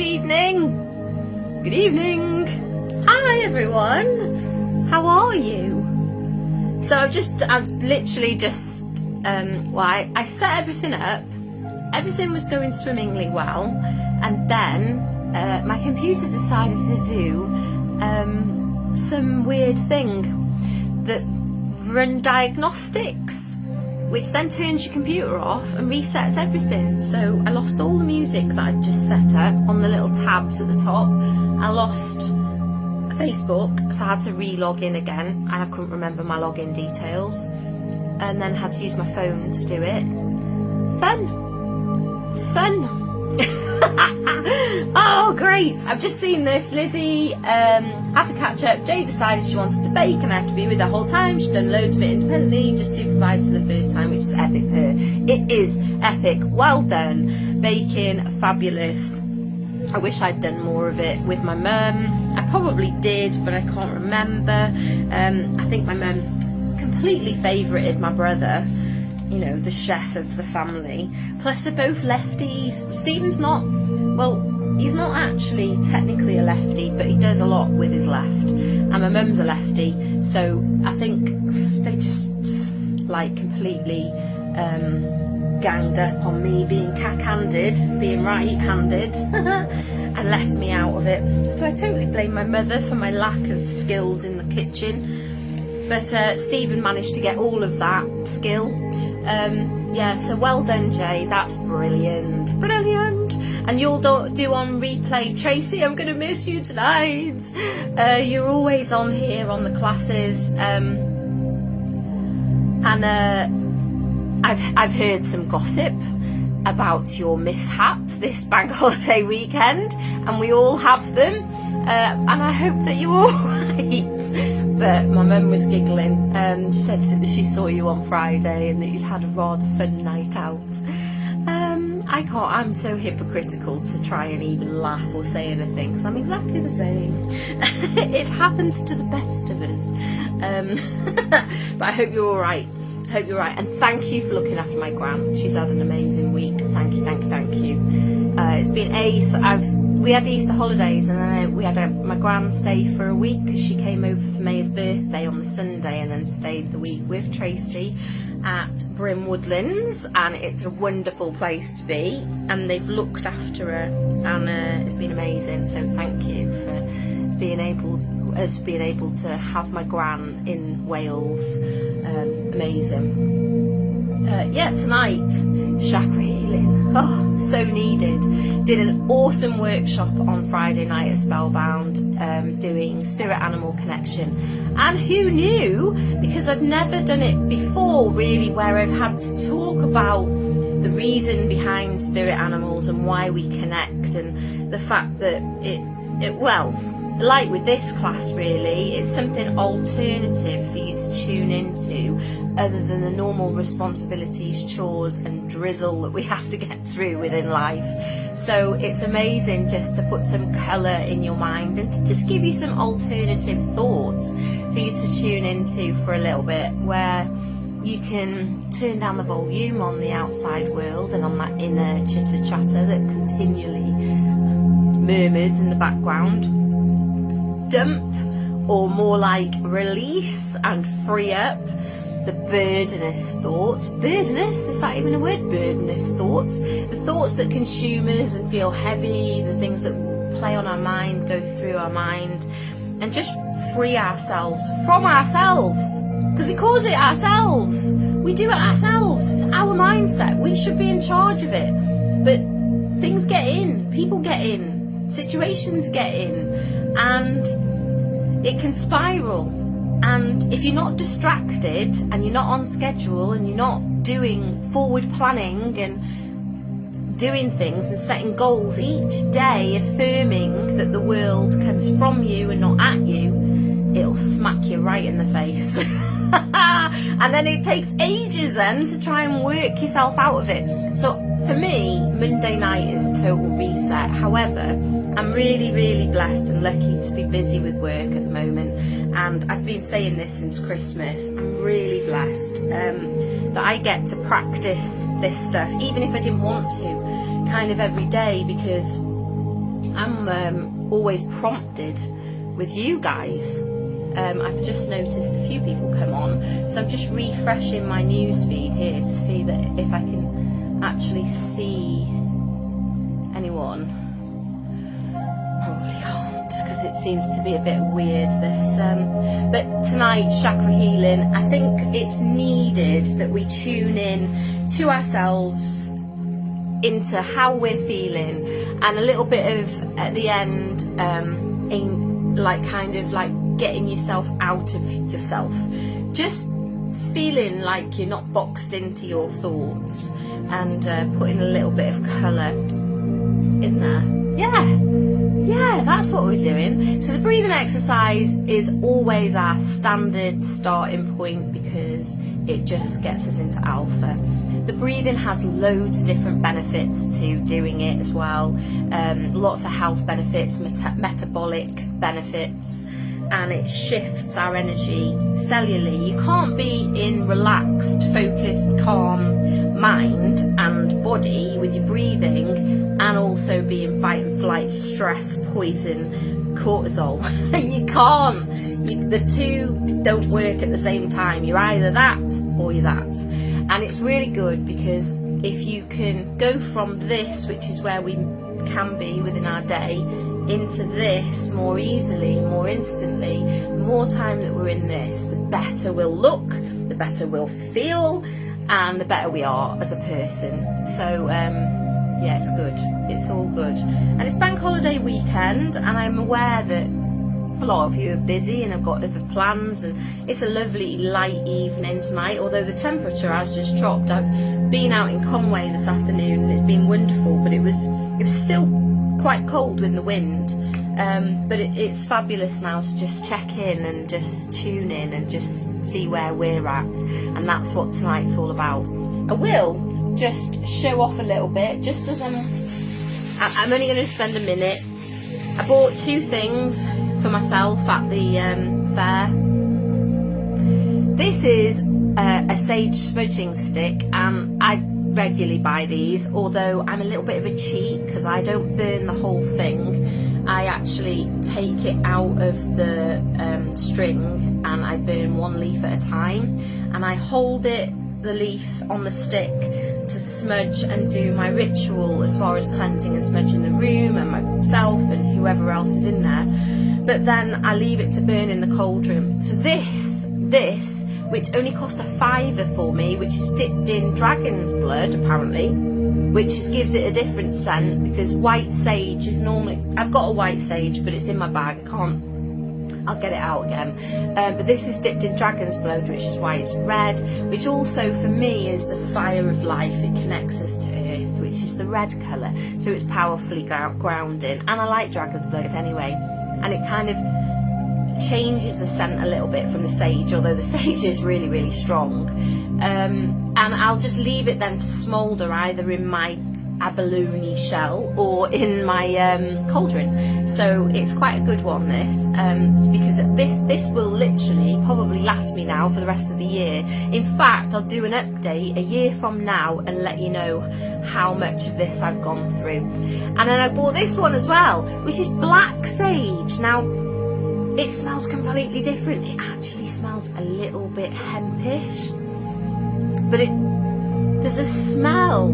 Good evening. Good evening. Hi everyone. How are you? So I've literally just, I set everything up. Everything was going swimmingly well. And then my computer decided to do some weird thing that run diagnostics, which then turns your computer off and resets everything. So I lost all the music that I'd just set up on the little tabs at the top. I lost Facebook, so I had to re-log in again, and I couldn't remember my login details, and then had to use my phone to do it. Fun. Oh great, I've just seen this. Lizzie had to catch up. Jay decided she wanted to bake and I have to be with her the whole time. She's done loads of it independently, just supervised for the first time, which is epic for her. It is epic. Well done. Baking, fabulous. I wish I'd done more of it with my mum. I probably did, but I can't remember. I think my mum completely favourited my brother, you know, the chef of the family. Plus they're both lefties. Stephen's not, well, he's not actually technically a lefty, but he does a lot with his left. And my mum's a lefty, so I think they just like completely ganged up on me being cack-handed, being right-handed, and left me out of it. So I totally blame my mother for my lack of skills in the kitchen. But Stephen managed to get all of that skill. Yeah, so well done, Jay. That's brilliant. And you'll do on replay. Tracy, I'm going to miss you tonight. You're always on here on the classes. And I've heard some gossip about your mishap this bank holiday weekend, and we all have them. And I hope that you're all right. But my mum was giggling. She said she saw you on Friday and that you'd had a rather fun night out. I'm so hypocritical to try and even laugh or say anything, because I'm exactly the same. It happens to the best of us. But I hope you're all right. And thank you for looking after my gran. She's had an amazing week. Thank you. It's been ace. We had Easter holidays, and then we had my gran stay for a week because she came over for May's birthday on the Sunday, and then stayed the week with Tracy at Brim Woodlands, and it's a wonderful place to be, and they've looked after her, and it's been amazing. So thank you for being able to have my gran in Wales. Amazing. Yeah, tonight, chakra healing. Oh, so needed. Did an awesome workshop on Friday night at Spellbound, doing spirit animal connection. And who knew, because I've never done it before really, where I've had to talk about the reason behind spirit animals and why we connect, and the fact that it well, like with this class really, it's something alternative for you to tune into other than the normal responsibilities, chores and drizzle that we have to get through within life. So it's amazing just to put some colour in your mind and to just give you some alternative thoughts for you to tune into for a little bit, where you can turn down the volume on the outside world and on that inner chitter chatter that continually murmurs in the background. Dump, or more like release and free up the burdenous thoughts. Burdenous? Is that even a word? Burdenous thoughts. The thoughts that consume us and feel heavy, the things that play on our mind, go through our mind, and just free ourselves from ourselves. Because we cause it ourselves. We do it ourselves. It's our mindset. We should be in charge of it. But things get in. People get in. Situations get in. And it can spiral. And if you're not distracted and you're not on schedule and you're not doing forward planning and doing things and setting goals each day, affirming that the world comes from you and not at you, it'll smack you right in the face. And then it takes ages then to try and work yourself out of it. So for me, Monday night is a total reset. However, I'm really, really blessed and lucky to be busy with work at the moment. And I've been saying this since Christmas. I'm really blessed that I get to practice this stuff, even if I didn't want to, kind of every day, because I'm always prompted with you guys. I've just noticed a few people come on, so I'm just refreshing my news feed here to see that if I can actually see anyone. Probably can't, because it seems to be a bit weird, this. But tonight, chakra healing, I think it's needed that we tune in to ourselves, into how we're feeling, and a little bit of, at the end, kind of like getting yourself out of yourself, just feeling like you're not boxed into your thoughts, and putting a little bit of colour in there. Yeah, that's what we're doing. So the breathing exercise is always our standard starting point, because it just gets us into alpha. The breathing has loads of different benefits to doing it as well. Lots of health benefits, metabolic benefits, and it shifts our energy cellularly. You can't be in relaxed, focused, calm mind and body with your breathing and also be in fight and flight, stress, poison, cortisol. You can't. The two don't work at the same time. You're either that or you're that. And it's really good, because if you can go from this, which is where we can be within our day, into this more easily, more instantly, the more time that we're in this, the better we'll look, the better we'll feel, and the better we are as a person. So yeah, it's good. It's all good. And it's bank holiday weekend, and I'm aware that a lot of you are busy and have got other plans, and it's a lovely light evening tonight, although the temperature has just dropped. I've been out in Conway this afternoon and it's been wonderful, but it was still quite cold with the wind, but it's fabulous now to just check in and just tune in and just see where we're at, and that's what tonight's all about. I will just show off a little bit, just as I'm only going to spend a minute. I bought 2 things for myself at the fair. This is a sage smudging stick, and I regularly buy these, although I'm a little bit of a cheat because I don't burn the whole thing. I actually take it out of the string and I burn 1 leaf at a time, and I hold the leaf on the stick to smudge and do my ritual as far as cleansing and smudging the room and myself and whoever else is in there. But then I leave it to burn in the cauldron. So this, which only cost a £5 for me, which is dipped in dragon's blood apparently, which gives it a different scent, because white sage is normally, I've got a white sage but it's in my bag, I'll get it out again, but this is dipped in dragon's blood, which is why it's red, which also for me is the fire of life. It connects us to earth, which is the red colour, so it's powerfully grounding, and I like dragon's blood anyway, and it kind of changes the scent a little bit from the sage, although the sage is really, really strong. And I'll just leave it then to smoulder either in my abalone shell or in my cauldron. So it's quite a good one, this, because this will literally probably last me now for the rest of the year. In fact, I'll do an update a year from now and let you know how much of this I've gone through. And then I bought this one as well, which is black sage. Now it smells completely different. It actually smells a little bit hempish, but there's a smell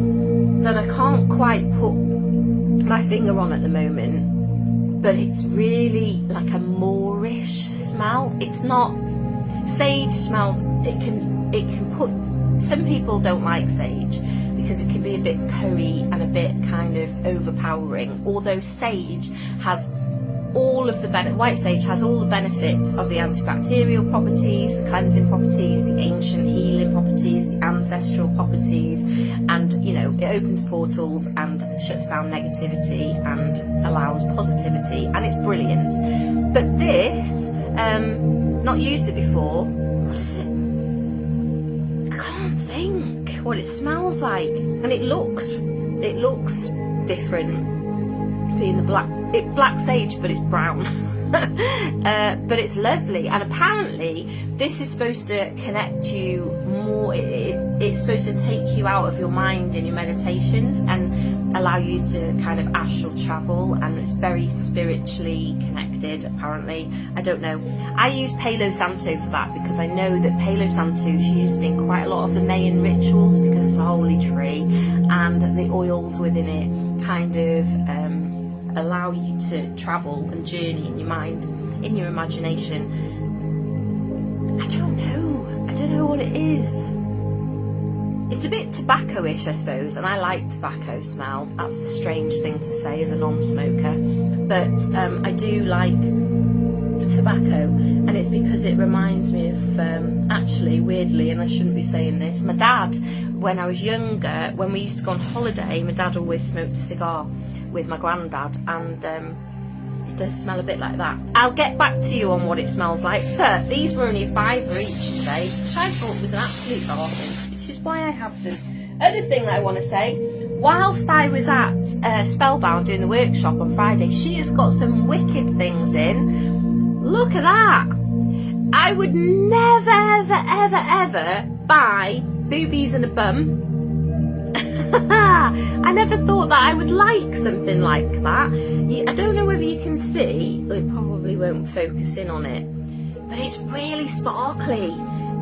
that I can't quite put my finger on at the moment, but it's really like a moorish smell. It's not, sage smells, it can put, some people don't like sage because it can be a bit curry and a bit kind of overpowering, although sage has all of the white sage has all the benefits of the antibacterial properties, the cleansing properties, the ancient healing properties, the ancestral properties, and you know, it opens portals and shuts down negativity and allows positivity, and it's brilliant. But this, not used it before. What is it? I can't think what it smells like, and it looks different. Being the black sage, but it's brown. But it's lovely, and apparently this is supposed to connect you more, it's supposed to take you out of your mind in your meditations and allow you to kind of astral travel, and it's very spiritually connected apparently. I don't know. I use Palo Santo for that because I know that Palo Santo is used in quite a lot of the Mayan rituals because it's a holy tree, and the oils within it kind of allow you to travel and journey in your mind, in your imagination. I don't know what it is. It's a bit tobacco-ish, I suppose, and I like tobacco smell. That's a strange thing to say as a non-smoker, but I do like tobacco, and it's because it reminds me of, actually, weirdly, and I shouldn't be saying this, my dad, when I was younger, when we used to go on holiday, my dad always smoked a cigar with my granddad, and it does smell a bit like that. I'll get back to you on what it smells like, but these were only £5 each today, which I thought was an absolute bargain, which is why I have them. Other thing that I want to say, whilst I was at Spellbound doing the workshop on Friday, she has got some wicked things in. Look at that. I would never, ever, ever, ever buy boobies and a bum. I never thought that I would like something like that. I don't know whether you can see, it probably won't focus in on it, but it's really sparkly.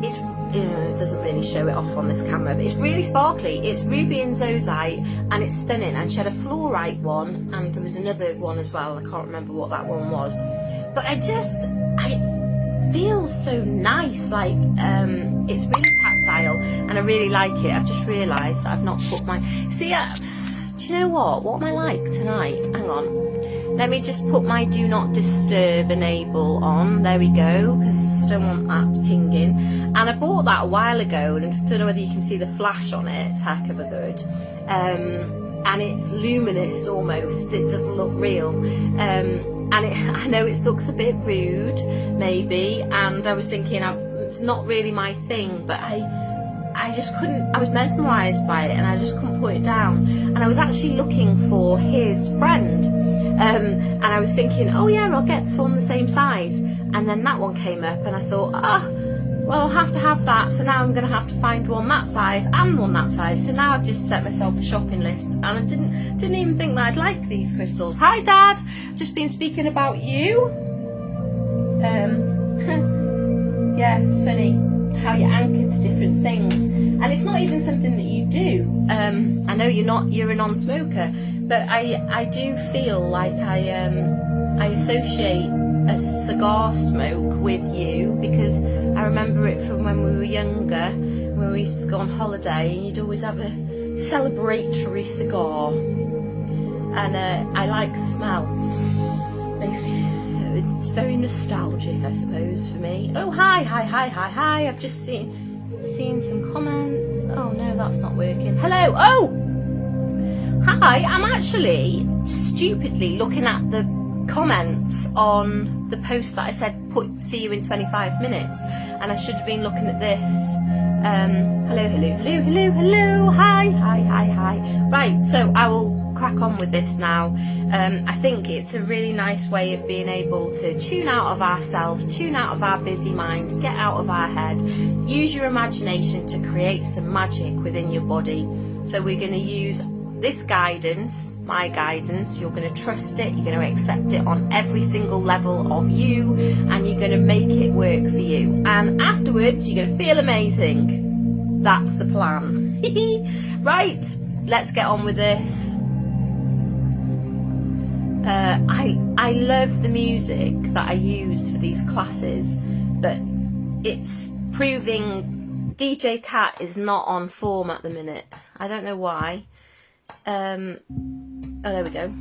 It doesn't really show it off on this camera, but it's really sparkly. It's ruby and zoisite, and it's stunning. And she had a fluorite one, and there was another one as well. I can't remember what that one was, but it feels so nice. Like it's really tactile, and I really like it. I've just realised that I've not put my do you know what am I like tonight? Hang on, let me just put my do not disturb enable on. There we go, because I don't want that pinging. And I bought that a while ago, and I don't know whether you can see the flash on it. It's heck of a good, and it's luminous almost. It doesn't look real, and I know it looks a bit rude maybe, and I was thinking it's not really my thing, but I just couldn't, I was mesmerised by it, and I just couldn't put it down. And I was actually looking for his friend, and I was thinking, oh yeah, I'll get one the same size, and then that one came up, and I thought, well, I'll have to have that, so now I'm going to have to find one that size and one that size. So now I've just set myself a shopping list, and I didn't even think that I'd like these crystals. Hi Dad, just been speaking about you. Yeah, it's funny how you're anchored to different things, and it's not even something that you do. I know you're a non-smoker, but I do feel like I associate a cigar smoke with you, because I remember it from when we were younger, when we used to go on holiday, and you'd always have a celebratory cigar, and I like the smell. It's very nostalgic, I suppose, for me. Oh, hi, I've just seen some comments. Oh no, that's not working. Hello. Oh, hi, I'm actually stupidly looking at the comments on the post that I said see you in 25 minutes, and I should have been looking at this. Hello, hi. Right, so I will crack on with this now. I think it's a really nice way of being able to tune out of ourselves, tune out of our busy mind, get out of our head, use your imagination to create some magic within your body. So we're going to use this guidance, my guidance. You're going to trust it, you're going to accept it on every single level of you, and you're going to make it work for you, and afterwards you're going to feel amazing. That's the plan. Right, let's get on with this. I love the music that I use for these classes, but it's proving DJ Cat is not on form at the minute. I don't know why. Oh, there we go.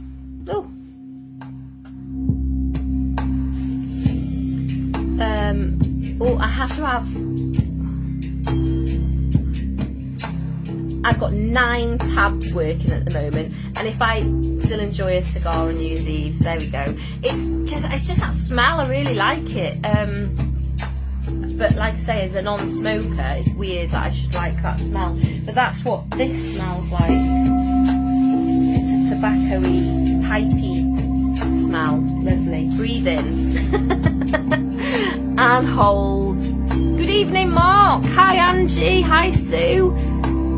I have to have, I've got 9 tabs working at the moment, and if I still enjoy a cigar on New Year's Eve, there we go. It's just that smell. I really like it. But like I say, as a non-smoker, it's weird that I should like that smell. But that's what this smells like. It's a tobacco-y, pipey smell. Lovely. Breathe in and hold. Good evening, Mark. Hi, Angie. Hi, Sue.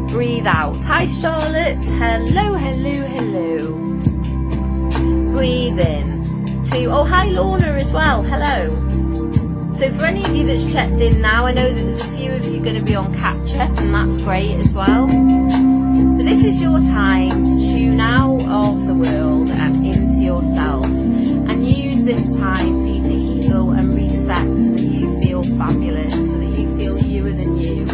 Breathe out. Hi, Charlotte. Hello, hello, hello. Breathe in. Oh, hi, Lorna as well. Hello. So for any of you that's checked in now, I know that there's a few of you going to be on catch-up, and that's great as well. But this is your time to tune out of the world and into yourself, and use this time for you to heal and reset so that you feel fabulous, so that you feel youer than you.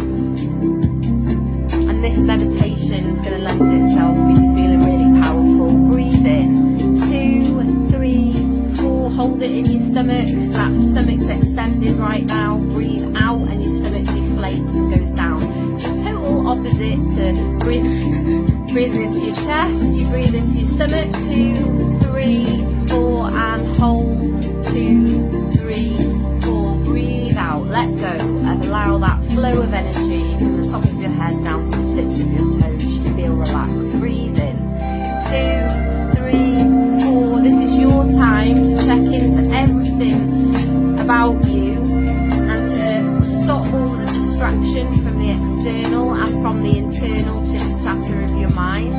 And this meditation is going to lend itself for you feeling really powerful. Breathe in. 2, 3, 4. Hold it in your stomach so that stomach's extended right now. Breathe out and your stomach deflates and goes down. So it's total opposite to breathing into your chest. You breathe into your stomach. 2, 3, 4, and hold. 2, 3, 4. Breathe out. Let go and allow that flow of energy from the top of your head down to the tips of your toes. You feel relaxed. Breathe in. 2, 3, 4. This is your time to check into everything about you and to stop all the distraction from the external and from the internal chitter-chatter of your mind.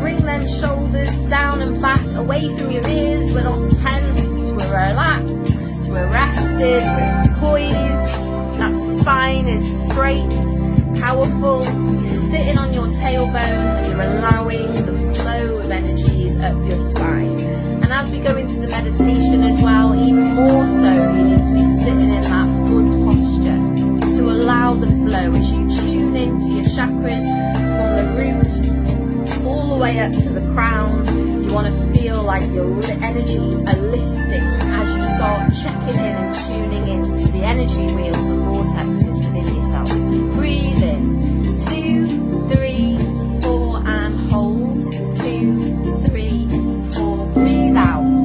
Bring them shoulders down and back, away from your ears. We're not tense, we're relaxed, we're rested, we're poised. That spine is straight, powerful. You're sitting on your tailbone and you're allowing the flow of energies up your spine. And as we go into the meditation as well, even more so, you need to be sitting in that good posture to allow the flow as you tune into your chakras from the root all the way up to the crown. You want to feel like your energies are lifting as you start checking in and tuning into the energy wheels and vortexes within yourself. Breathe in. 2, 3, 4, and hold. 2, 3, 4. Breathe out.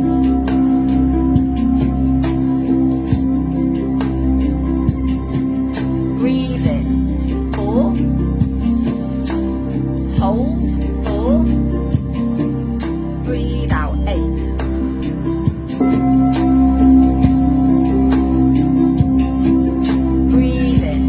Breathe in. 4. Hold. 4. Breathe out. 8. Breathe in.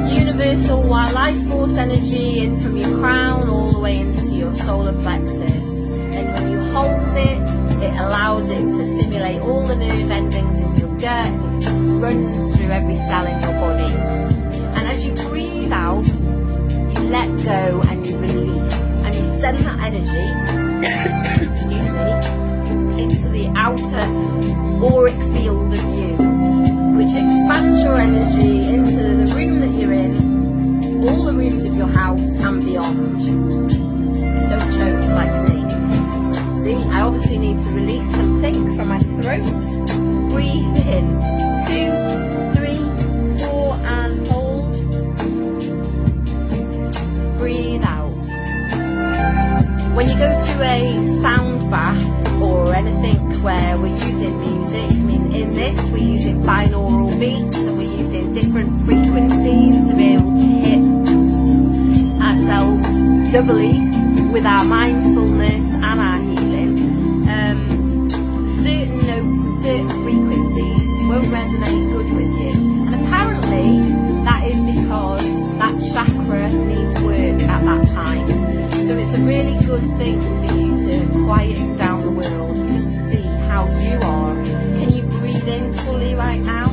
Universal life force energy in from your crown all the way into your solar plexus. And when you hold it, it allows it to stimulate all the nerve endings in your gut, and it just runs through every cell in your body. And as you breathe out, you let go and you release, and you send that energy excuse me, into the outer auric field of you, which expands your energy into the room that you're in, all the rooms of your house and beyond. Don't choke like me. See, I obviously need to release something from my throat. Breathe in. 2, 3, 4, and hold. Breathe out. When you go to a sound bath or anything where we're using music, I mean in this we're using binaural beats and we're using different frequencies to be able to hit ourselves doubly with our mindfulness and our healing. Certain notes and certain frequencies won't resonate good with you, and apparently that is because that chakra needs work at that time. So it's a really good thing for you to quieten down the world and just see how you are. Can you breathe in fully right now?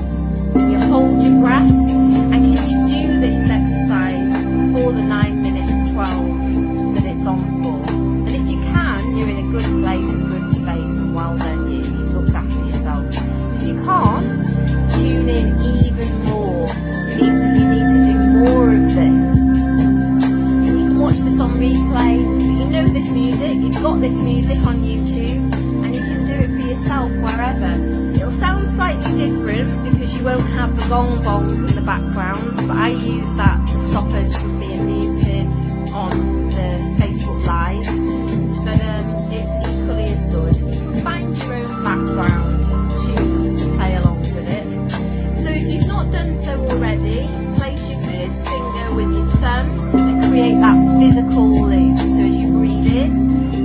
Can you hold your breath? And can you do this exercise for the 9 minutes 12 that it's on for? And if you can, you're in a good place, a good space, and well done you. You've looked after yourself. If you can't, tune in even more. You need to do more of this. Watch this on replay. You know this music, you've got this music on YouTube, and you can do it for yourself wherever. It'll sound slightly different because you won't have the gong bongs in the background, but I use that to stop us from being muted on the Facebook Live. But it's equally as good. You can find your own background tunes to play along with it. So if you've not done so already, place your first finger with your thumb and create that physical loop. So as you breathe in,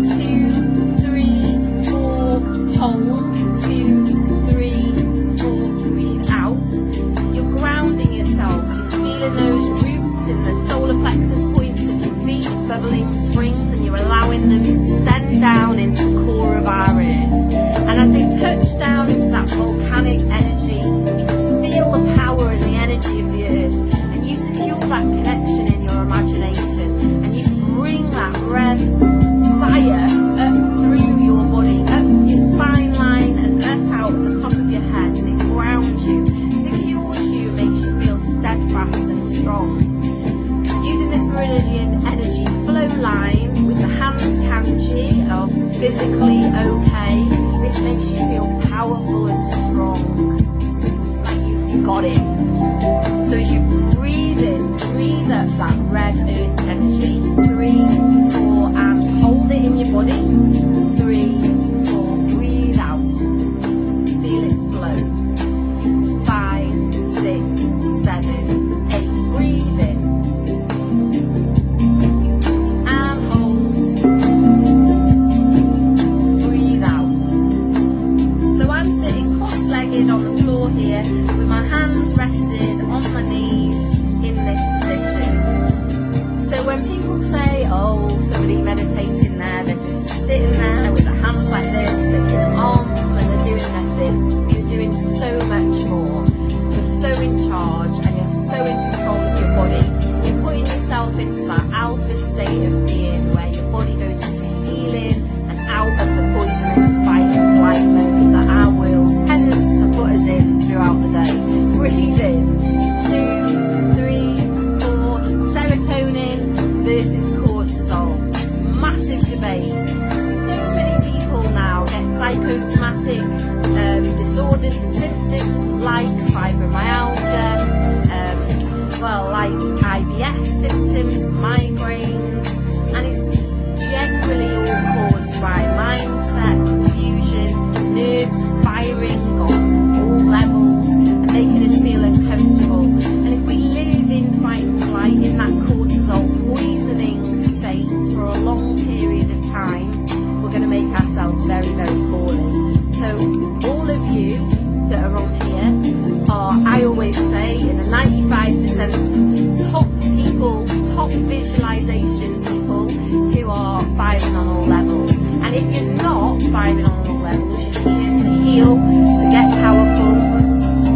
2, 3, 4, hold, 2, 3, 4, breathe out. You're channeling springs and you're allowing them to send down into the core of our earth. And as they touch down into that volcanic energy, you can feel the power and the energy of the earth, and you secure that connection in your imagination, and you bring that red fire up through your body, up your spine line and up out the top of your head, and it grounds you, secures you, makes you feel steadfast and strong. Using this meridian energy flow line with the hand kanji of physically okay, this makes you feel powerful and strong, like you've got it. So as you breathe in, breathe up that red earth energy, 3, 4, and hold it in your body, 3, 4, breathe out, feel it flow, 5, 6, 7, 8, breathe in, and hold, breathe out. So I'm sitting cross-legged on the floor here with my hands rested on my knees in this position. So when people say, oh, somebody meditating there, they're just sitting there with their hands like this, sitting and they're doing nothing. You're doing so much more. You're so in charge and you're so in control of your body. You're putting yourself into that alpha state of being where your body goes into healing and out of the poisonous fight and flight mode that our world tends to put us in throughout the day. Breathe in, 2, 3, 4, serotonin versus cortisol. Massive debate. So many people now get psychosomatic disorders and symptoms like fibromyalgia, like IBS symptoms, migraines, and it's generally all caused by mindset, confusion, nerves firing on all levels and making us feel uncomfortable. And if we live in fight and flight, in that cortisol poisoning state for a long period of time, we're going to make ourselves very, very poorly. So all of you that are on here are, I always say, in the 95% top people, top visualization people who are firing on all levels. And if you're not firing on all levels, you're here to heal, to get powerful,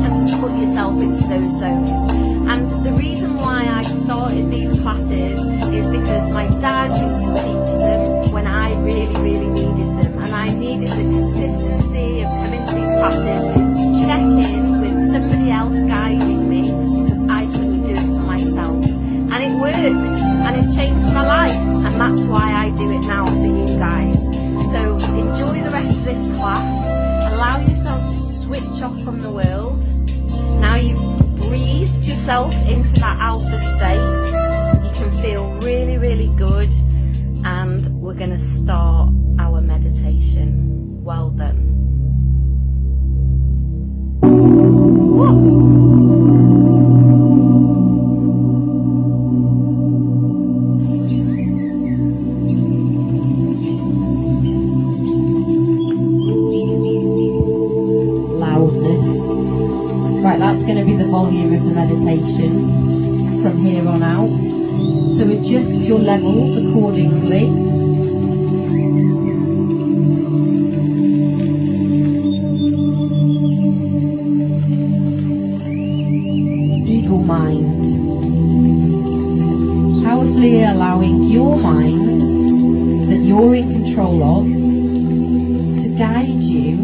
and to put yourself into those zones. And the reason why I started these classes is because my dad used to teach them when I really, really needed them. And I needed the consistency of coming to these classes to check in with somebody else guiding me, because I couldn't do it for myself. And it worked, and it changed my life, and that's why I do it now for you guys. So enjoy the rest of this class, allow yourself to switch off from the world. Now you've breathed yourself into that alpha state, you can feel really, really good, and we're going to start our meditation. Well done. Woo. Right, that's going to be the volume of the meditation from here on out. So adjust your levels accordingly. Eagle mind. Powerfully allowing your mind that you're in control of to guide you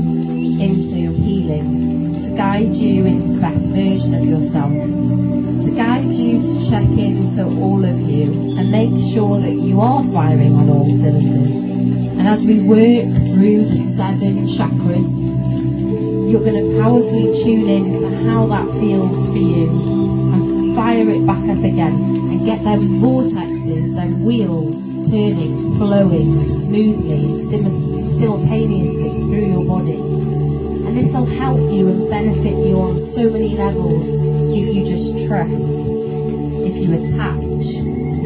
into healing. To guide you into the best version of yourself, to guide you to check into all of you and make sure that you are firing on all cylinders. And as we work through the 7 chakras, you're going to powerfully tune in to how that feels for you and fire it back up again and get them vortexes, them wheels turning, flowing smoothly and simultaneously through your body. And this will help you and benefit you on so many levels if you just trust, if you attach,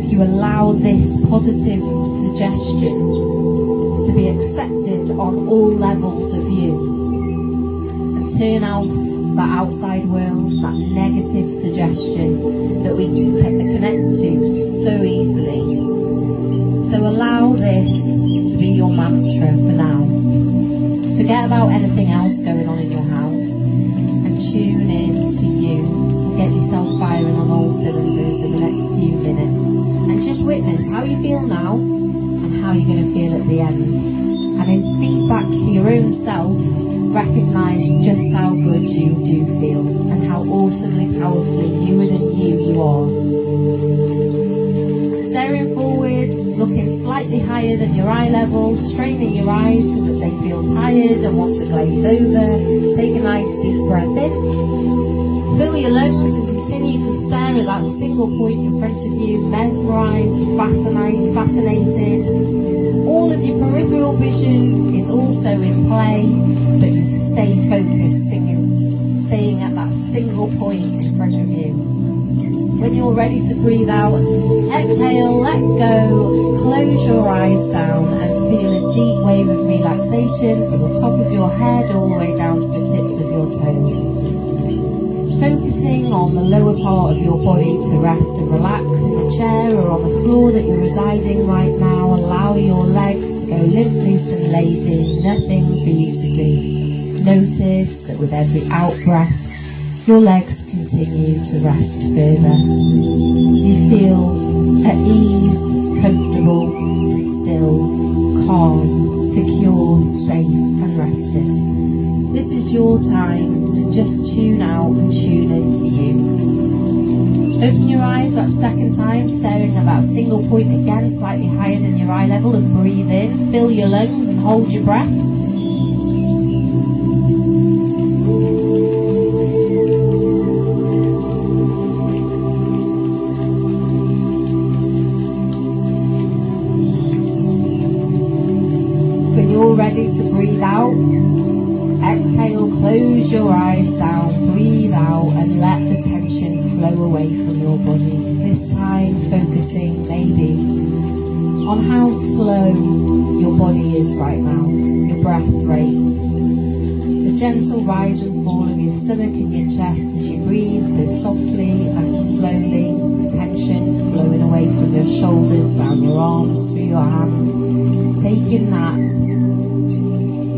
if you allow this positive suggestion to be accepted on all levels of you, and turn off that outside world, that negative suggestion that we can connect to so easily. allow this to be your mantra for now. Forget about anything else going on in your house and tune in to you. Get yourself firing on all cylinders in the next few minutes and just witness how you feel now and how you're going to feel at the end. And in feedback to your own self, recognise just how good you do feel and how awesomely, powerfully newer than you are. Staring forward, looking slightly higher than your eye level, straining your eyes so that they feel tired and want to glaze over. Take a nice deep breath in. Fill your lungs and continue to stare at that single point in front of you, mesmerised, fascinated. All of your peripheral vision is also in play, but you stay focused, staying at that single point in front of you. When you're ready to breathe out, exhale, let go, close your eyes down and feel a deep wave of relaxation from the top of your head all the way down to the tips of your toes. Focusing on the lower part of your body to rest and relax in the chair or on the floor that you're residing right now. Allow your legs to go limp, loose and lazy. Nothing for you to do. Notice that with every out breath, your legs continue to rest further. You feel at ease, comfortable, still, calm, secure, safe and rested. This is your time to just tune out and tune into you. Open your eyes that second time, staring at that single point again, slightly higher than your eye level, and breathe in. Fill your lungs and hold your breath. When you're ready to breathe out, exhale, close your eyes down, breathe out and let the tension flow away from your body. This time focusing maybe on how slow your body is right now, your breath rate, the gentle rise and fall of your stomach and your chest as you breathe so softly and slowly, the tension flowing away from your shoulders, down your arms, through your hands, taking that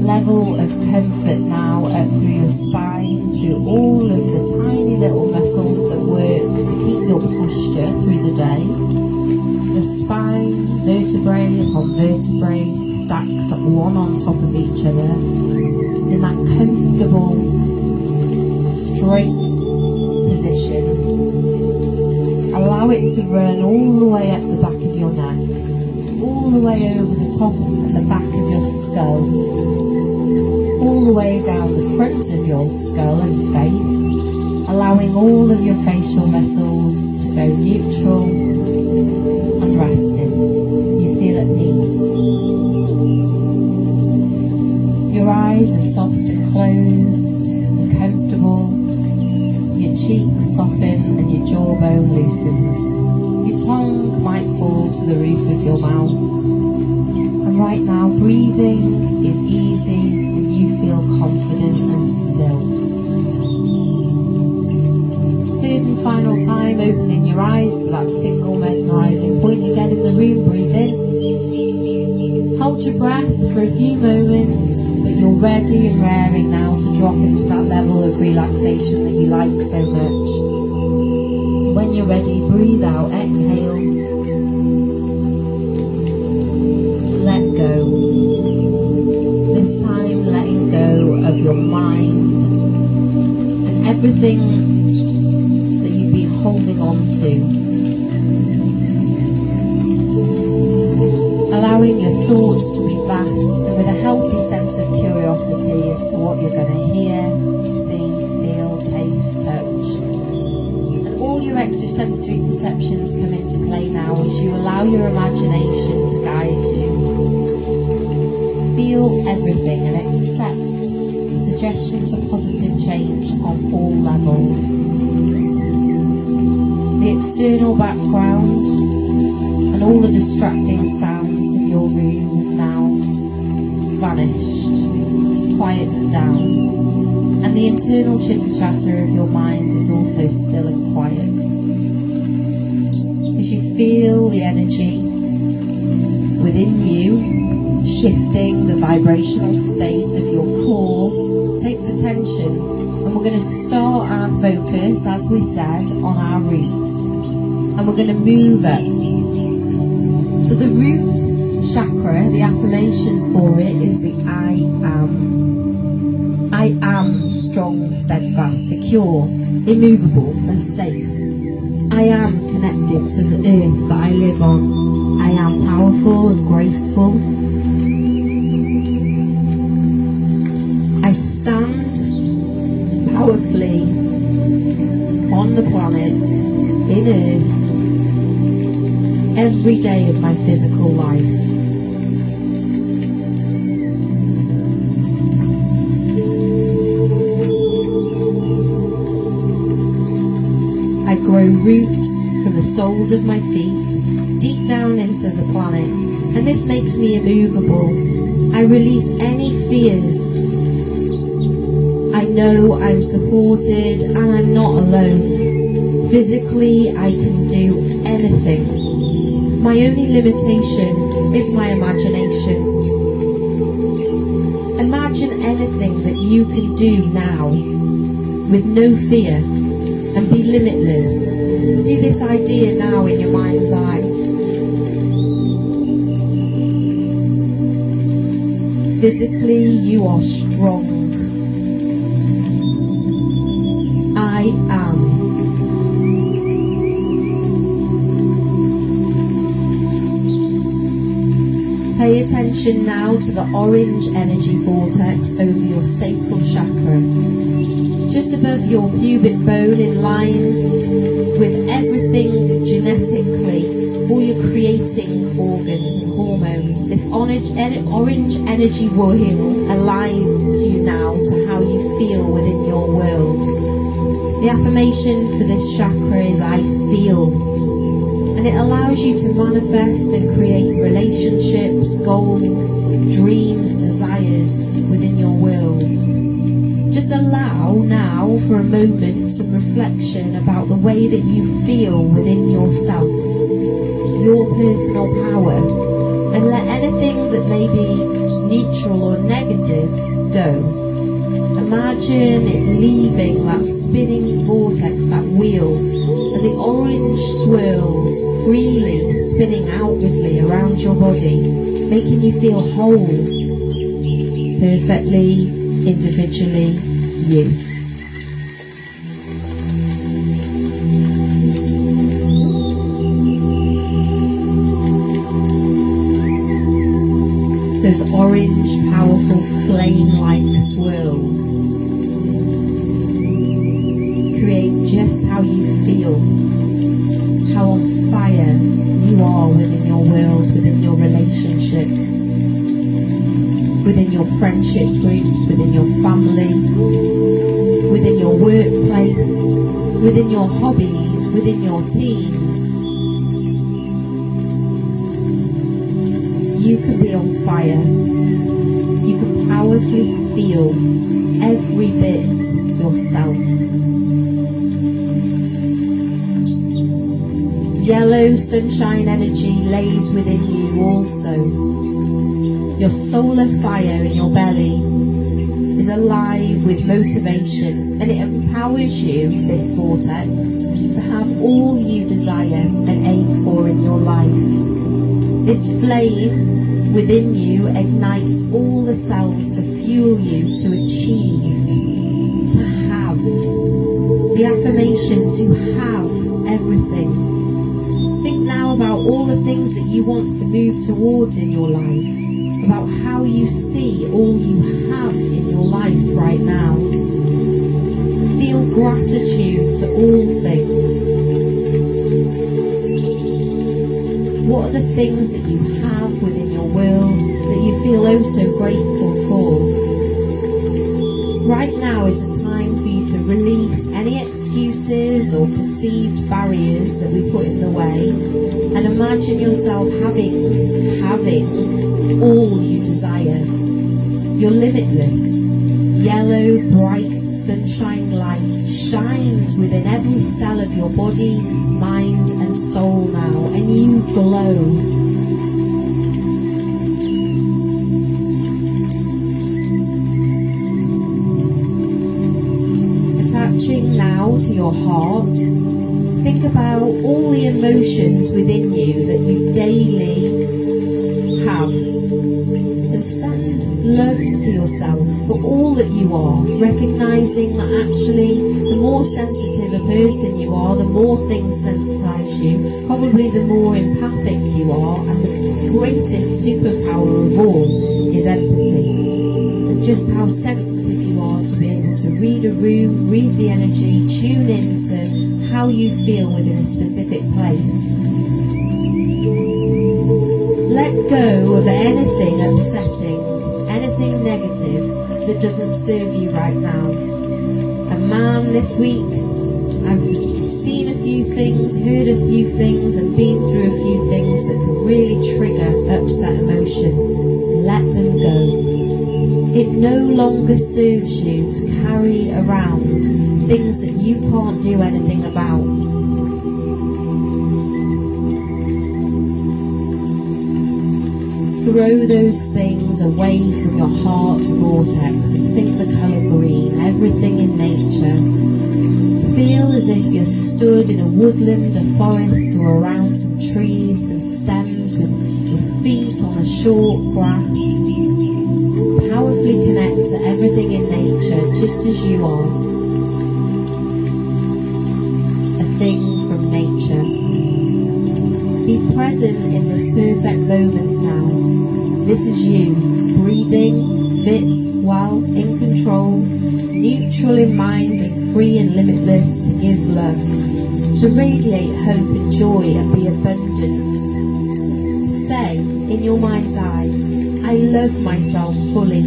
level of comfort now up through your spine, through all of the tiny little muscles that work to keep your posture through the day. Your spine, vertebrae upon vertebrae, stacked one on top of each other, in that comfortable, straight position. Allow it to run all the way up the back of your neck, all the way over the top and the back of your skull, all the way down the front of your skull and face, allowing all of your facial muscles to go neutral and rested. You feel at peace. Your eyes are soft and closed and comfortable. Your cheeks soften and your jawbone loosens. Your tongue might fall to the roof of your mouth. And right now, breathing is easy. You feel confident and still. Third and final time, opening your eyes to that single mesmerising point again in the room. Breathe in. Hold your breath for a few moments, but you're ready and raring now to drop into that level of relaxation that you like so much. When you're ready, breathe out, exhale. Let go. This time letting go of your mind and everything that you've been holding on to. Allowing your thoughts to be vast and with a healthy sense of curiosity as to what you're going to hear, see, feel, taste, touch. And all your extrasensory perceptions come into play now as you allow your imagination to guide you. Feel everything and accept the suggestions of positive change on all levels. The external background and all the distracting sounds of your room have now vanished. It's quieted down. And the internal chitter-chatter of your mind is also still and quiet. As you feel the energy within you, shifting the vibrational state of your core, takes attention, and we're going to start our focus, as we said, on our root, and we're going to move up. So the root chakra, the affirmation for it is the I am. I am strong, steadfast, secure, immovable and safe. I am connected to the earth that I live on. I am powerful and graceful. I stand powerfully on the planet, in earth, every day of my physical life. I grow roots from the soles of my feet deep down into the planet, and this makes me immovable. I release any fears. I know I'm supported and I'm not alone. Physically, I can do anything. My only limitation is my imagination. Imagine anything that you can do now with no fear. And be limitless. See this idea now in your mind's eye. Physically, you are strong. I am. Pay attention now to the orange energy vortex over your sacral chakra, just above your pubic bone, in line with everything genetically, all your creating organs and hormones. This orange energy wheel aligns you now to how you feel within your world. The affirmation for this chakra is I feel. And it allows you to manifest and create relationships, goals, dreams, desires within your world. Just allow now for a moment some reflection about the way that you feel within yourself, your personal power, and let anything that may be neutral or negative go. Imagine it leaving that spinning vortex, that wheel, and the orange swirls freely spinning outwardly around your body, making you feel whole, perfectly, individually, you. Those orange, powerful, flame-like swirls create just how you feel, how on fire you are within your world, within your relationships, within your friendship groups, within your family, within your workplace, within your hobbies, within your teams. You can be on fire. You can powerfully feel every bit yourself. Yellow sunshine energy lays within you also. Your solar fire in your belly is alive with motivation, and it empowers you, this vortex, to have all you desire and aim for in your life. This flame within you ignites all the cells to fuel you to achieve, to have. The affirmation to have everything. Think now about all the things that you want to move towards in your life, about how you see all you have in your life right now. Feel gratitude to all things. What are the things that you have within your world that you feel oh so grateful for? Right now is a time for you to release any excuses or perceived barriers that we put in the way, and imagine yourself having all you desire. You're limitless. Yellow, bright, sunshine light shines within every cell of your body, mind and soul now, and you glow. now to your heart. Think about all the emotions within you that you daily have. And send love to yourself for all that you are, recognizing that actually the more sensitive a person you are, the more things sensitize you, probably the more empathic you are, and the greatest superpower of all is empathy. And just how sensitive you are to be able to read a room, read the energy, tune into how you feel within a specific place. Let go of anything upsetting, anything negative that doesn't serve you right now. And man, this week I've seen a few things, heard a few things, and been through a few things that can really trigger upset emotion. Let them go. It no longer serves you to carry around things that you can't do anything about. Throw those things away from your heart vortex and think the colour green, everything in nature. Feel as if you're stood in a woodland, a forest, or around some trees, some stems, with your feet on the short grass. Powerfully connect to everything in nature just as you are. A thing from nature. Be present in this perfect moment now. This is you, breathing, fit, well, in control, neutral in mind and free and limitless to give love, to radiate hope and joy and be abundant. Say, in your mind's eye, I love myself fully.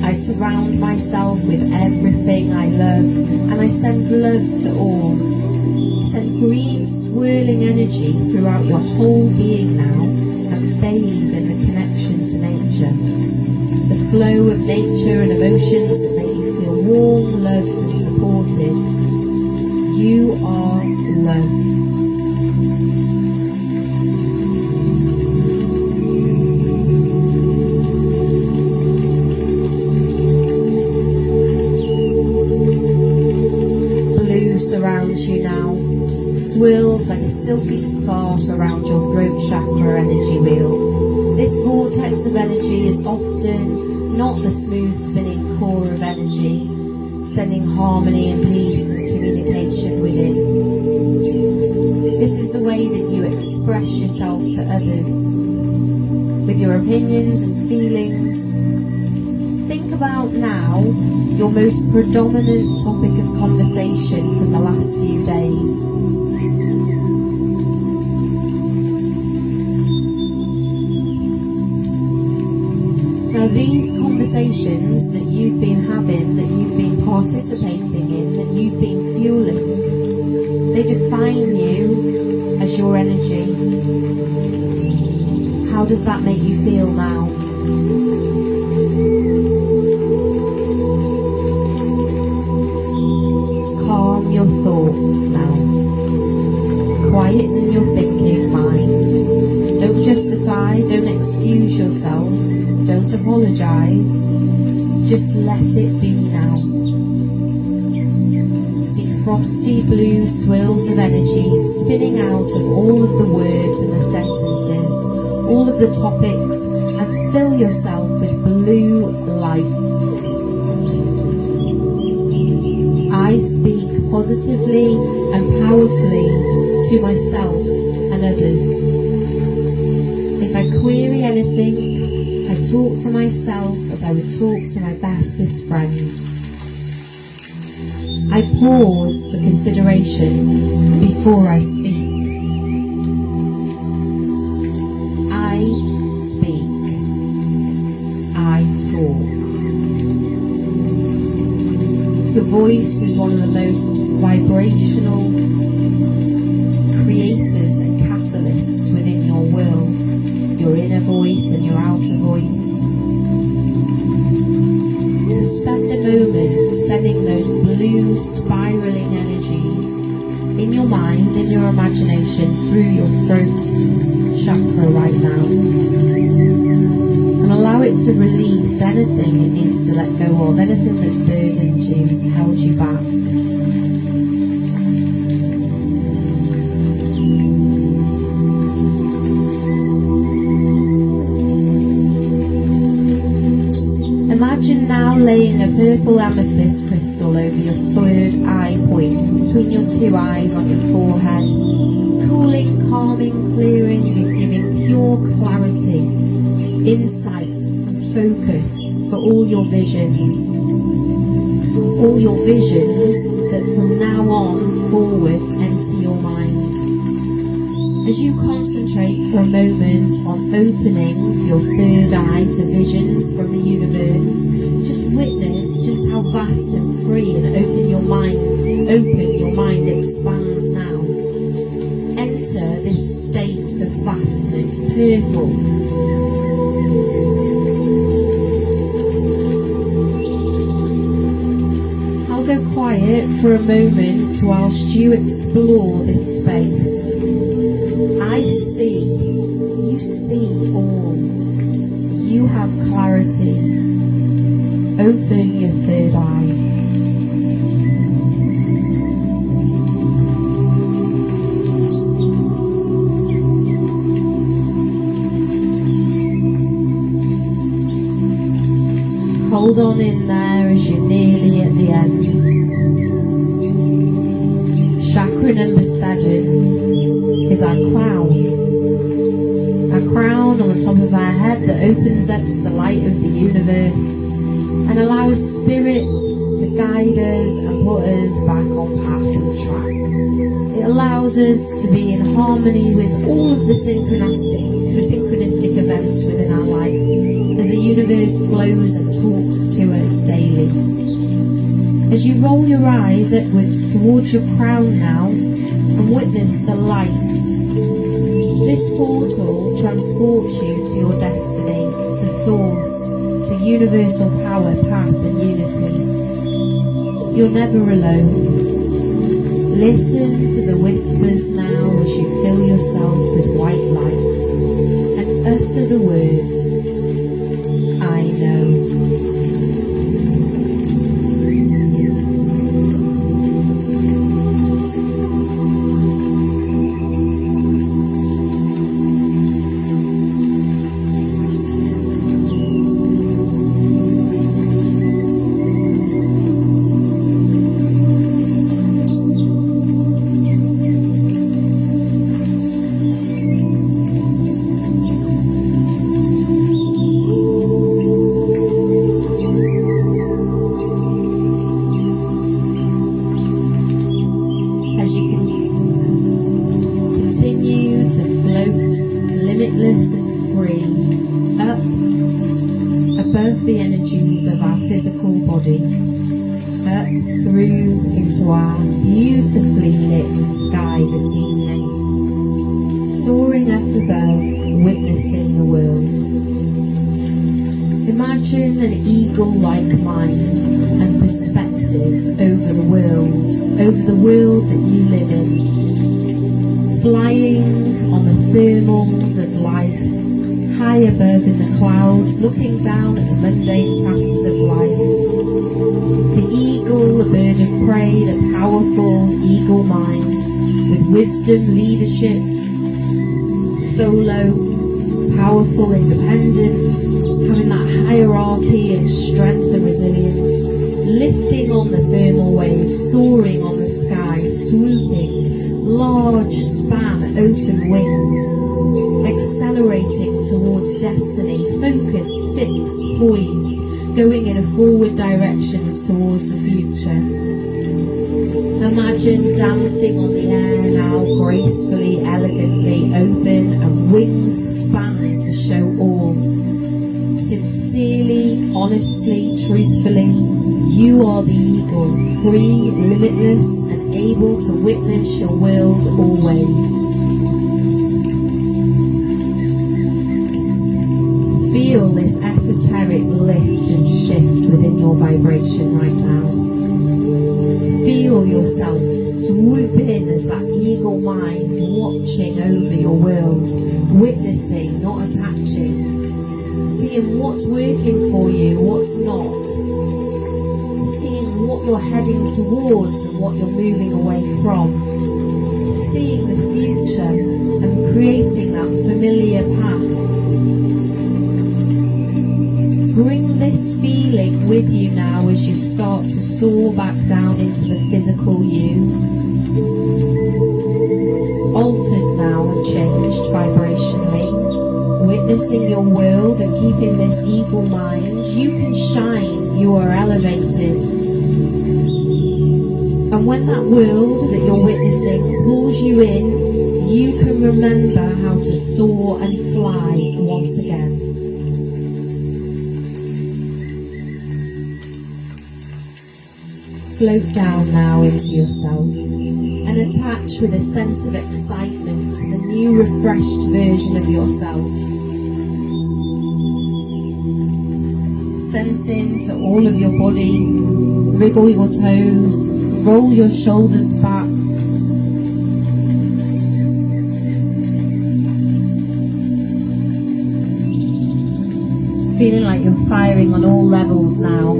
I surround myself with everything I love, and I send love to all. Send green, swirling energy throughout your whole being now, and bathe in the connection to nature. The flow of nature and emotions that make you feel warm, loved and supported. You are love. Blue surrounds you now. Swirls like a silky scarf around your throat chakra energy wheel. This vortex of energy is often not the smooth spinning core of energy, sending harmony and peace and communication within. This is the way that you express yourself to others, with your opinions and feelings. Think about now your most predominant topic of conversation from the last few days. Now these conversations that you've been having, that you've been participating in, that you've been fueling, they define you as your energy. How does that make you feel now? Calm your thoughts now. Quieten your thinking mind. Don't justify, don't excuse yourself. Don't apologise, just let it be now. See frosty blue swirls of energy spinning out of all of the words and the sentences, all of the topics, and fill yourself with blue light. I speak positively and powerfully to myself and others. If I query anything, I talk to myself as I would talk to my bestest friend. I pause for consideration before I speak. I speak. I talk. The voice is one of the most vibrational creators and catalysts within your world. Your inner voice and your outer voice. So spend a moment sending those blue spiraling energies in your mind, in your imagination, through your throat chakra right now. And allow it it to release anything it needs to let go of, anything that's burdened you, held you back. Imagine now laying a purple amethyst crystal over your third eye point, between your two eyes on your forehead, cooling, calming, clearing, and giving pure clarity, insight, and focus for all your visions. All your visions that from now on forwards enter your mind. As you concentrate for a moment on opening your third eye to visions from the universe, just witness just how vast and free and open your mind expands now. Enter this state of vastness, purple. I'll go quiet for a moment whilst you explore this space. I see, you see all. You have clarity. Open your third eye. Hold on in there as you're nearly at the end. Chakra number 7 is our crown. Our crown on the top of our head that opens up to the light of the universe and allows spirit to guide us and put us back on path and track. It allows us to be in harmony with all of the synchronistic events within our life as the universe flows and talks to us daily. As you roll your eyes upwards towards your crown now and witness the light, this portal transports you to your destiny, to source, to universal power, path and unity. You're never alone. Listen to the whispers now as you fill yourself with white light and utter the words, I know. Limitless and free, up above the energies of our physical body, up through into our beautifully lit sky this evening, soaring up above, witnessing the world. Imagine an eagle-like mind and perspective over the world that you live in, flying on the thermals of life, high above in the clouds, looking down at the mundane tasks of life. The eagle, a bird of prey, the powerful eagle mind, with wisdom, leadership, solo, powerful independence, having that hierarchy and strength and resilience, lifting on the thermal waves, soaring on the sky, swooping, large span, open wings, accelerating towards destiny, focused, fixed, poised, going in a forward direction towards the future. Imagine dancing on the air now, gracefully, elegantly, open and wings span to show all. Sincerely, honestly, truthfully, you are the eagle, free, limitless, and able to witness your world always. Feel this esoteric lift and shift within your vibration right now. Feel yourself swoop in as that eagle mind watching over your world, witnessing, not attaching. See seeing what's working for you, what's not, seeing what you're heading towards and what you're moving away from, seeing the future and creating that familiar path. Bring this feeling with you now as you start to soar back down into the physical you. Altered now and changed vibrationally, witnessing your world and keeping this eagle mind. You can shine, you are elevated. And when that world that you're witnessing pulls you in, you can remember how to soar and fly once again. Float down now into yourself and attach with a sense of excitement to the new refreshed version of yourself. Sense into all of your body, wriggle your toes, roll your shoulders back. Feeling like you're firing on all levels now,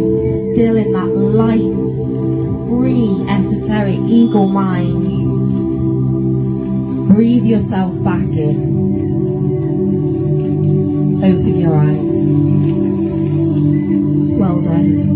still in that light, free, esoteric eagle mind. Breathe yourself back in. Open your eyes. Well done.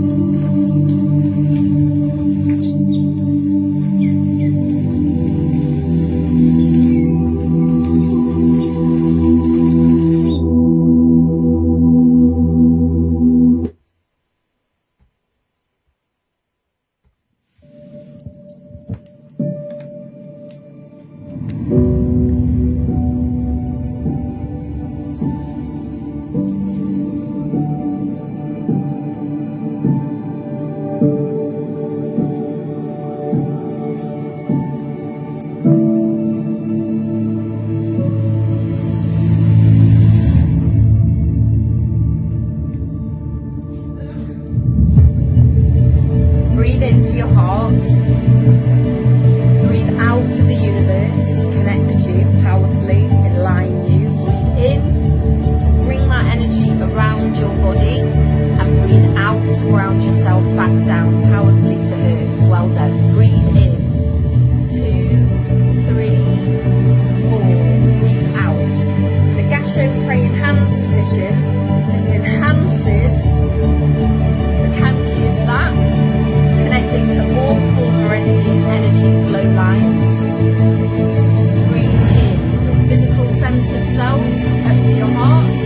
Into your heart, breathe out to the universe to connect you powerfully, align you. Breathe in to bring that energy around your body and breathe out to ground yourself back down powerfully to earth. Well done. Breathe in. 2, 3, 4. Breathe out. The Gasho praying hands position just enhances the kanji of that, connecting to all former energy flow lines. Breathe in your physical sense of self up to your heart,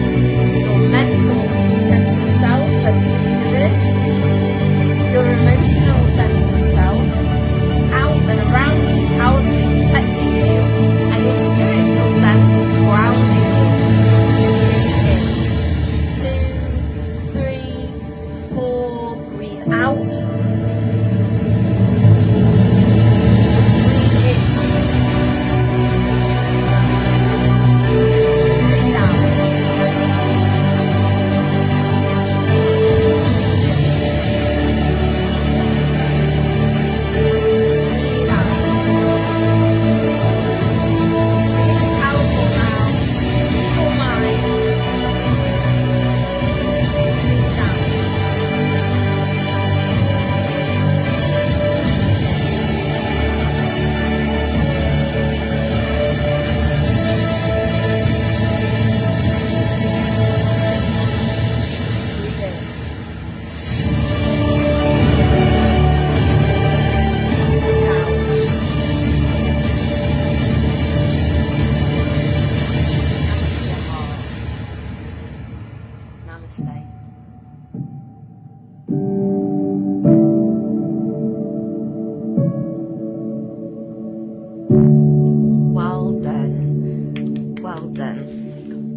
your mental sense of self up to the universe, your emotional sense of self out and around you, powerfully protecting you, and your spiritual sense grounding you. Breathe in. 2, 3, 4. Breathe out.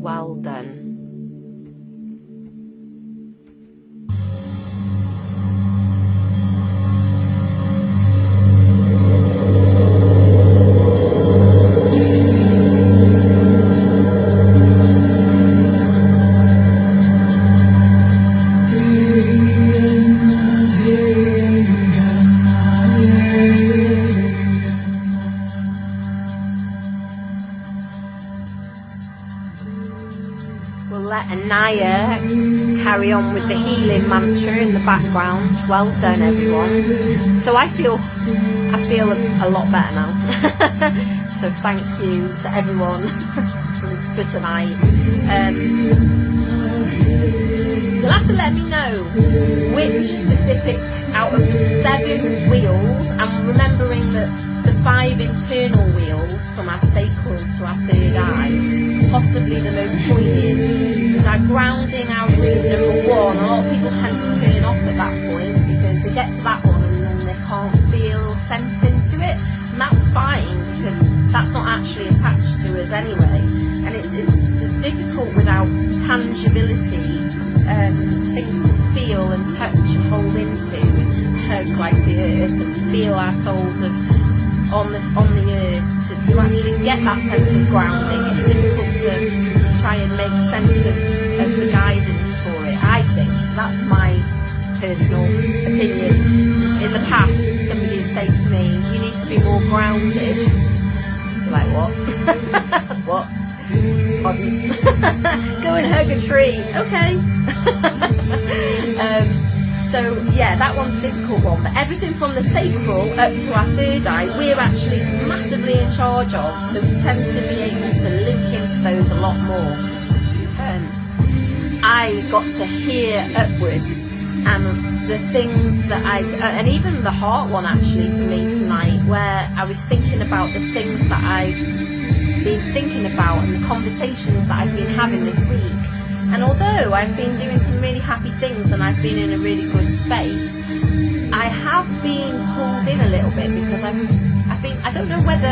Well done. let Anaya carry on with the healing mantra in the background. Well done, everyone. So I feel a lot better now. So thank you to everyone for tonight. You'll have to let me know which specific out of the 7 wheels, and remembering that the 5 internal wheels from our sacral to our third eye, possibly the most poignant, is our grounding, our root number 1. A lot of people tend to turn off at that point because they get to that one and then they can't feel sense into it, and that's fine because that's not actually attached to us anyway, and it's difficult without tangibility, things to feel and touch and hold into and hug like the earth and feel our souls on the earth to actually get that sense of grounding. It's difficult to try and make sense of the guidance for it. I think that's my personal opinion. In the past, somebody would say to me, "You need to be more grounded." I'd be like, what? What? Pardon? Go and hug a tree. Okay. So yeah, that one's a difficult one, but everything from the sacral up to our third eye, we're actually massively in charge of, so we tend to be able to link into those a lot more. I got to hear upwards, and the things that and even the heart one actually for me tonight, where I was thinking about the things that I've been thinking about and the conversations that I've been having this week. And although I've been doing some really happy things and I've been in a really good space, I have been pulled in a little bit because I don't know whether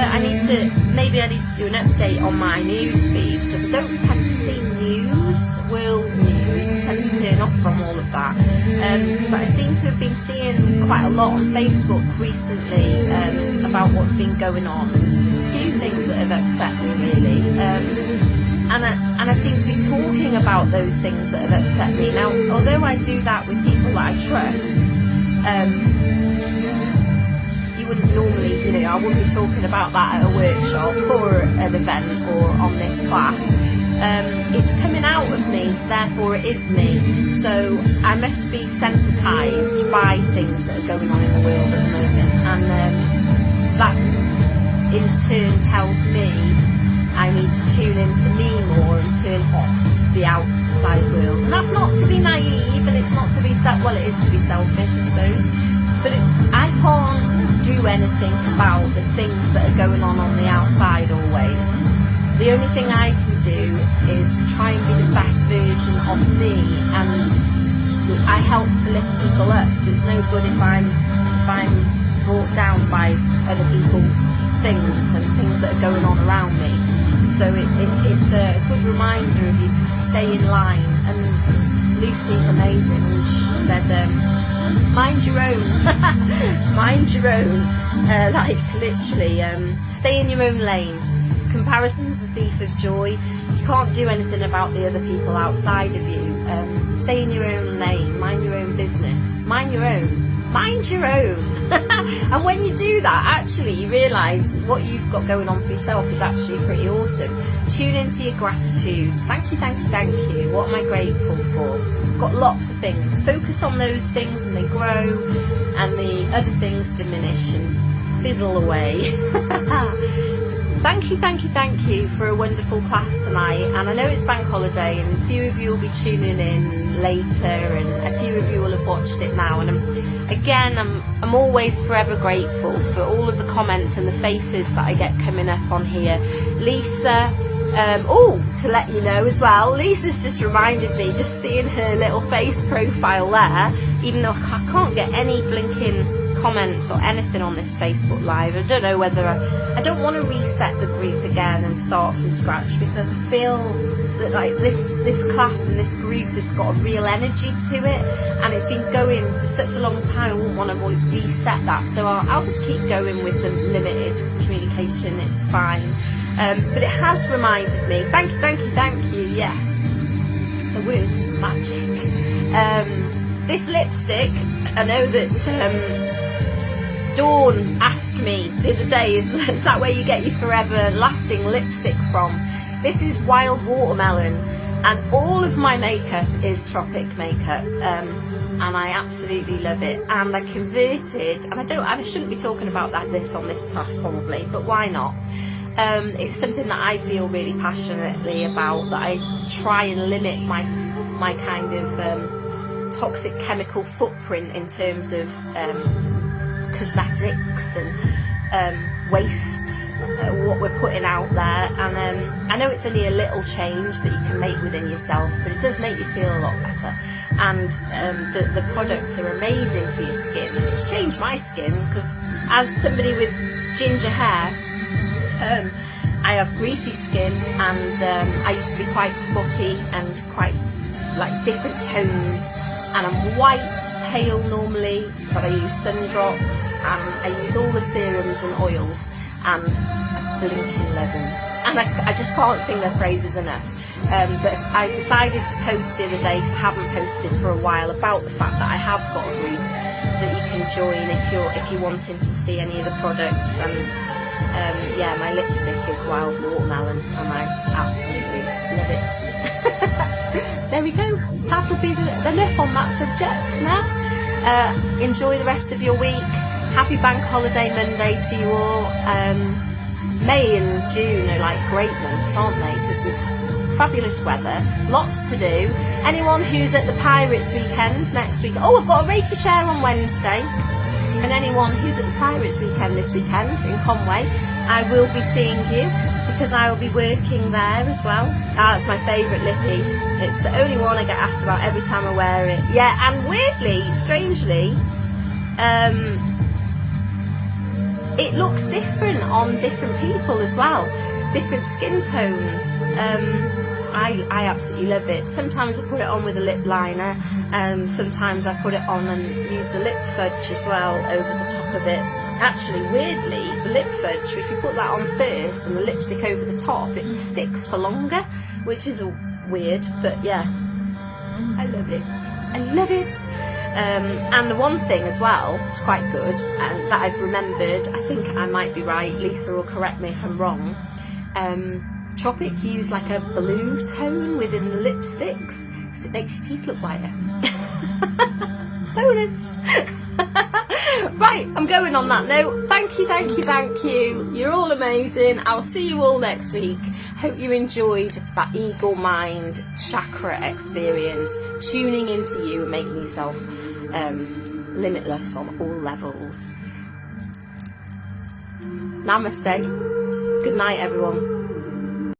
maybe I need to do an update on my news feed, because I don't tend to see world news. I tend to turn off from all of that. But I seem to have been seeing quite a lot on Facebook recently about what's been going on. There's a few things that have upset me really. And I seem to be talking about those things that have upset me. Now, although I do that with people that I trust, you wouldn't normally, I wouldn't be talking about that at a workshop or an event or on this class. It's coming out of me, so therefore it is me. So I must be sensitised by things that are going on in the world at the moment. And that in turn tells me I need to tune into me more and turn off the outside world. And that's not to be naive, and it's not to be it is to be selfish, I suppose. But I can't do anything about the things that are going on the outside always. The only thing I can do is try and be the best version of me, and I help to lift people up. So it's no good if I'm brought down by other people's things and things that are going on around me. So it's a good reminder of you to stay in line. And Lucy's amazing. She said, mind your own. Mind your own. Like literally, stay in your own lane. Comparison's the thief of joy. You can't do anything about the other people outside of you. Stay in your own lane. Mind your own business. Mind your own. Mind your own. And when you do that, actually you realise what you've got going on for yourself is actually pretty awesome. Tune into your gratitudes. Thank you, thank you, thank you. What am I grateful for? I've got lots of things. Focus on those things and they grow, and the other things diminish and fizzle away. Thank you, thank you, thank you for a wonderful class tonight. And I know it's bank holiday and a few of you will be tuning in later and a few of you will have watched it now. And I'm always forever grateful for all of the comments and the faces that I get coming up on here. Lisa, to let you know as well, Lisa's just reminded me, just seeing her little face profile there, even though I can't get any blinking comments or anything on this Facebook Live. I don't know whether I don't want to reset the group again and start from scratch, because I feel that like this class and this group has got a real energy to it, and it's been going for such a long time. I wouldn't want to reset that, so I'll just keep going with the limited communication. It's fine. But it has reminded me, thank you, yes, the words of magic. This lipstick, I know that Dawn asked me the other day, is that where you get your forever lasting lipstick from? This is Wild Watermelon, And all of my makeup is Tropic makeup, and I absolutely love it. And I converted, and I shouldn't be talking about this on this class probably, but why not? It's something that I feel really passionately about, that I try and limit my kind of toxic chemical footprint in terms of cosmetics and waste, what we're putting out there. And I know it's only a little change that you can make within yourself, but it does make you feel a lot better. And the products are amazing for your skin, and it's changed my skin, because as somebody with ginger hair, I have greasy skin, and I used to be quite spotty and quite like different tones, and I'm white, pale normally, but I use sun drops, and I use all the serums and oils, and a blinking leaven, and I just can't sing their praises enough. But I decided to post the other day, because I haven't posted for a while, about the fact that I have got a group that you can join if you're wanting to see any of the products. And yeah, my lipstick is Wild Watermelon, and I absolutely love it. There we go. That'll be the enough on that subject now. Enjoy the rest of your week. Happy Bank Holiday Monday to you all. May and June are like great months, aren't they? Because there's fabulous weather, lots to do. Anyone who's at the Pirates weekend next week, I've got a Reiki share on Wednesday. And anyone who's at the Pirates weekend this weekend in Conway, I will be seeing you, because I will be working there as well. It's my favourite lippy. It's the only one I get asked about every time I wear it. Yeah, and weirdly, strangely, it looks different on different people as well. Different skin tones. I absolutely love it. Sometimes I put it on with a lip liner, sometimes I put it on and use the lip fudge as well over the top of it. Actually, weirdly, the lip fudge, if you put that on first and the lipstick over the top, it sticks for longer, which is weird, but yeah, I love it. I love it. And the one thing as well, it's quite good, and that I've remembered, I think I might be right, Lisa will correct me if I'm wrong, Tropic use like a blue tone within the lipsticks, because it makes your teeth look whiter. Bonus! Right, I'm going on that note. Thank you. You're all amazing. I'll see you all next week. Hope you enjoyed that Eagle Mind Chakra experience, tuning into you and making yourself limitless on all levels. Namaste. Good night, everyone.